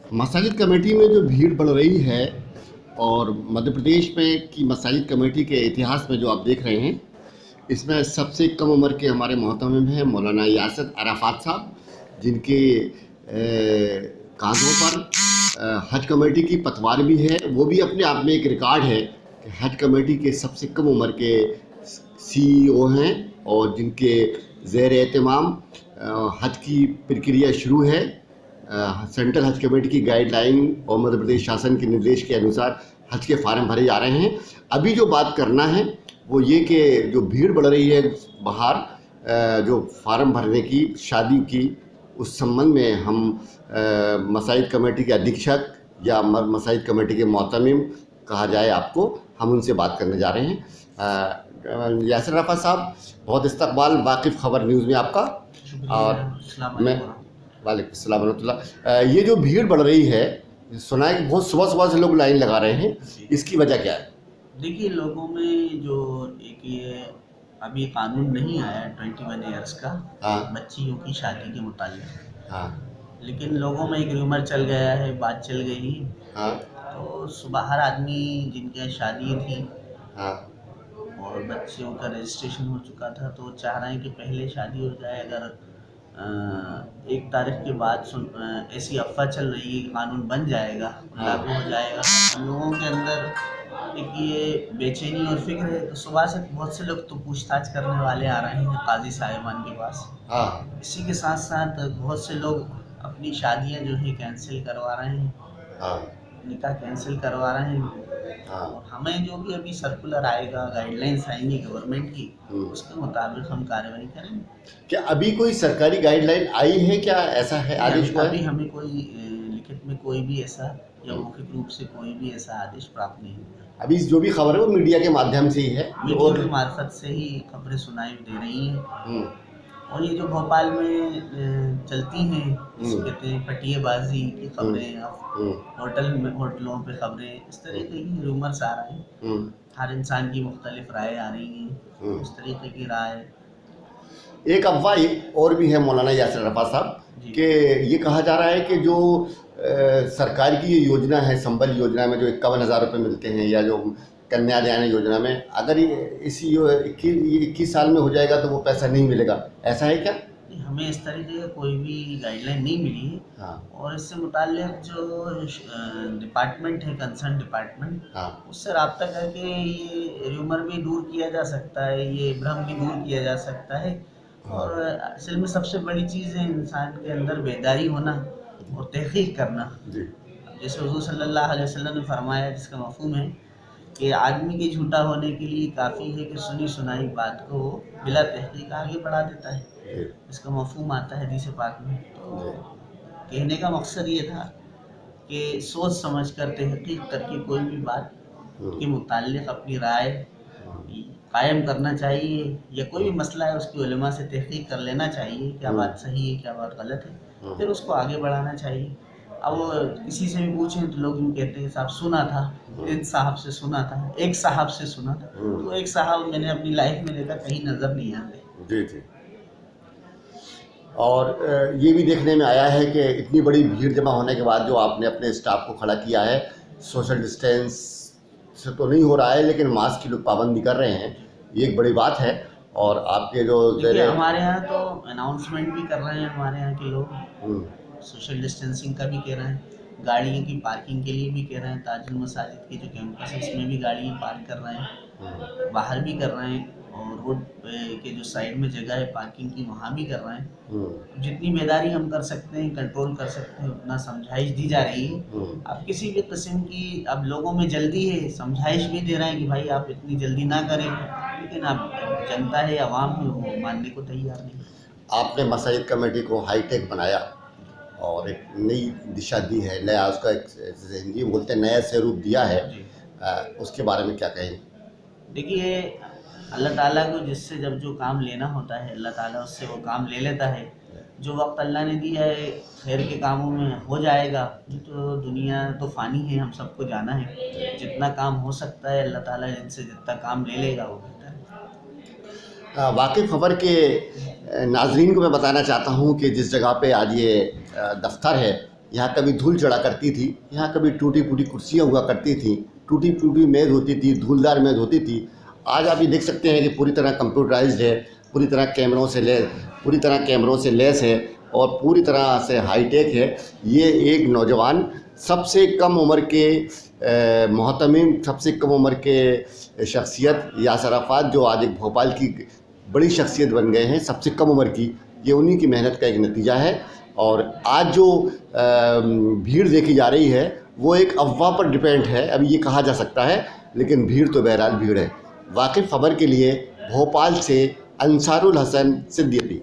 मसाजिद committee में जो भीड़ बढ़ रही है और मध्य प्रदेश में की मसाजिद कमेटी के इतिहास में जो आप देख रहे हैं, इसमें सबसे कम उम्र के हमारे मोहतमिम हैं मौलाना यासिर अराफात साहब, जिनके कांधों पर हज कमेटी की पतवार भी है। वो भी अपने आप में एक रिकॉर्ड है कि हज कमेटी के सबसे कम उम्र के CEO हैं और जिनके ज़ेर एहतमाम हज की प्रक्रिया शुरू है। सेंट्रल हज कमेटी की गाइडलाइन और मध्य प्रदेश शासन के निर्देश के अनुसार हज के फार्म भरे जा रहे हैं। अभी जो बात करना है वो ये कि जो भीड़ बढ़ रही है बाहर जो फार्म भरने की शादी की, उस संबंध में हम मसाजिद कमेटी के अधीक्षक या मसाजिद कमेटी के मोहतमिम कहा जाए आपको, हम उनसे बात करने जा रहे हैं। यासिर अराफात साहब, बहुत इस्तकबाल वाकिफ़ खबर न्यूज़ में आपका। और मैं वालेकुम सलाम रहमतुल्लाह। ये जो भीड़ बढ़ रही है, सुना है कि बहुत सुबह सुबह से लोग लाइन लगा रहे हैं, इसकी वजह क्या है? देखिए, लोगों में जो एक ये अभी कानून नहीं आया 21 ईयर्स का, हाँ बच्चियों की शादी के मुतालिक, हाँ लेकिन लोगों में एक र्यूमर चल गया है, बात चल गई। हाँ तो सुबह हर आदमी जिनके शादी थी हाँ और बच्चियों का रजिस्ट्रेशन हो चुका था, तो चाह रहे हैं कि पहले शादी हो जाए। अगर 1 तारीख के बाद ऐसी अफवाह चल रही है, कानून बन जाएगा, लागू हो जाएगा। हम लोगों के अंदर एक ये बेचैनी और फिक्र है। तो सुबह से बहुत से लोग तो पूछताछ करने वाले आ रहे हैं काजी साहिबान के पास। हाँ इसी के साथ साथ बहुत से लोग अपनी शादियां जो है कैंसिल करवा रहे हैं, हाँ निकाह कैंसिल करवा रहे हैं। हाँ और हमें जो भी अभी सर्कुलर आएगा, गाइडलाइंस आएंगी गवर्नमेंट की, उसके मुताबिक हम कार्रवाई करेंगे। क्या अभी कोई सरकारी गाइडलाइन आई है, क्या ऐसा है आदेश हुआ अभी है? हमें कोई लिखित में कोई भी ऐसा या मौखिक रूप से कोई भी ऐसा आदेश प्राप्त नहीं हुआ। अभी जो भी खबर है वो मीडिया के माध्यम से ही है मीडिया और की मार्फत से ही खबरें सुनाई दे रही हैं। हम्म, और ये जो भोपाल में चलती हैं, जिसे कहते हैं पटिएबाजी की खबरें, होटलों पे खबरें, इस तरीके की रूमर्स आ रहे हैं। हर इंसान की मुख्तलिफ राय आ रही हैं, इस तरीके की राय। एक अफवाह और भी है मौलाना यासिर अराफात साहब, कि ये कहा जा रहा है कि जो सरकार की ये योजना है, संबल योजना में जो 51,000 रुपये मिलते हैं, या जो कन्यादान योजना में, अगर ये इसी 21 साल में हो जाएगा तो वो पैसा नहीं मिलेगा, ऐसा है क्या? हमें इस तरीके का कोई भी गाइडलाइन नहीं मिली है। हाँ और इससे मुताल्लिक जो डिपार्टमेंट है, कंसर्न डिपार्टमेंट, हाँ उससे रब्ता करके ये र्यूमर भी दूर किया जा सकता है, ये भ्रम भी दूर किया जा सकता है। और असल में सबसे बड़ी चीज़ है इंसान के अंदर बेदारी होना और तहकीक करना। जी जैसे हुज़ूर सल्लल्लाहु अलैहि वसल्लम ने फरमाया, जिसका मफ़हूम है कि आदमी के झूठा होने के लिए काफ़ी है कि सुनी सुनाई बात को बिला तहकीक आगे बढ़ा देता है। इसका मफ़हूम आता है हदीस पाक में। तो कहने का मकसद ये था कि सोच समझ कर, तहकीक करके कोई भी बात के मुताल्लिक़ अपनी राय कायम करना चाहिए, या कोई भी मसला है उसकी उलमा से तहकीक कर लेना चाहिए, क्या बात सही है, क्या बात गलत है, फिर उसको आगे बढ़ाना चाहिए। अब किसी से भी पूछें तो लोग यूँ कहते हैं साहब सुना था, एक साहब से सुना था, एक साहब से सुना था। तो एक साहब मैंने अपनी लाइफ में देखा, कहीं नज़र नहीं आते। जी जी। और ये भी देखने में आया है कि इतनी बड़ी भीड़ जमा होने के बाद जो आपने अपने स्टाफ को खड़ा किया है, सोशल डिस्टेंस से तो नहीं हो रहा है, लेकिन मास्क की लोग पाबंदी कर रहे हैं, ये एक बड़ी बात है। और आपके जो हमारे यहाँ तो अनाउंसमेंट भी कर रहे हैं, हमारे यहाँ के लोग सोशल डिस्टेंसिंग का भी कह रहे हैं, गाड़ियों की पार्किंग के लिए भी कह रहे हैं। ताजुल मसाजिद के जो कैंपस है उसमें भी गाड़ियाँ पार्क कर रहे हैं, बाहर भी कर रहे हैं, और रोड के जो साइड में जगह है पार्किंग की वहाँ भी कर रहे हैं। जितनी बेदारी हम कर सकते हैं, कंट्रोल कर सकते हैं, उतना समझाइश दी जा रही है। अब किसी भी किस्म की, अब लोगों में जल्दी है, समझाइश भी दे रहे हैं कि भाई आप इतनी जल्दी ना करें, लेकिन अब जनता है, आवाम है, वो मानने को तैयार नहीं। आपने मसाजिद कमेटी को हाईटेक बनाया और एक नई दिशा दी है, नया उसका एक हिंदी बोलते हैं नया स्वरूप दिया है, उसके बारे में क्या कहेंगे? देखिए, अल्लाह ताला को जिससे जब जो काम लेना होता है, अल्लाह ताला उससे वो काम ले लेता है। जो वक्त अल्लाह ने दिया है खैर के कामों में हो जाएगा। तो दुनिया तो फ़ानी है, हम सबको जाना है। जितना काम हो सकता है अल्लाह ताला जिनसे जितना काम ले लेगा वो बेहतर है। वाकिफ़ खबर के नाजरीन को मैं बताना चाहता हूँ कि जिस जगह पे आज ये दफ्तर है, यहाँ कभी धूल चढ़ा करती थी, यहाँ कभी टूटी फूटी कुर्सियाँ हुआ करती थी, टूटी फूटी मेज़ होती थी, धूलदार मेज़ होती थी। आज आप ये देख सकते हैं कि पूरी तरह कंप्यूटराइज्ड है, पूरी तरह कैमरों से लैस है और पूरी तरह से हाईटेक है। ये एक नौजवान सबसे कम उम्र के मोहतमिम, सबसे कम उम्र के शख्सियत यासर अराफात, जो आज एक भोपाल की बड़ी शख्सियत बन गए हैं सबसे कम उम्र की, ये उन्हीं की मेहनत का एक नतीजा है। और आज जो भीड़ देखी जा रही है वो एक अफवाह पर डिपेंड है, अभी ये कहा जा सकता है, लेकिन भीड़ तो बहरहाल भीड़ है। वाकिफ़ खबर के लिए भोपाल से अंसारुल हसन सिद्दीकी।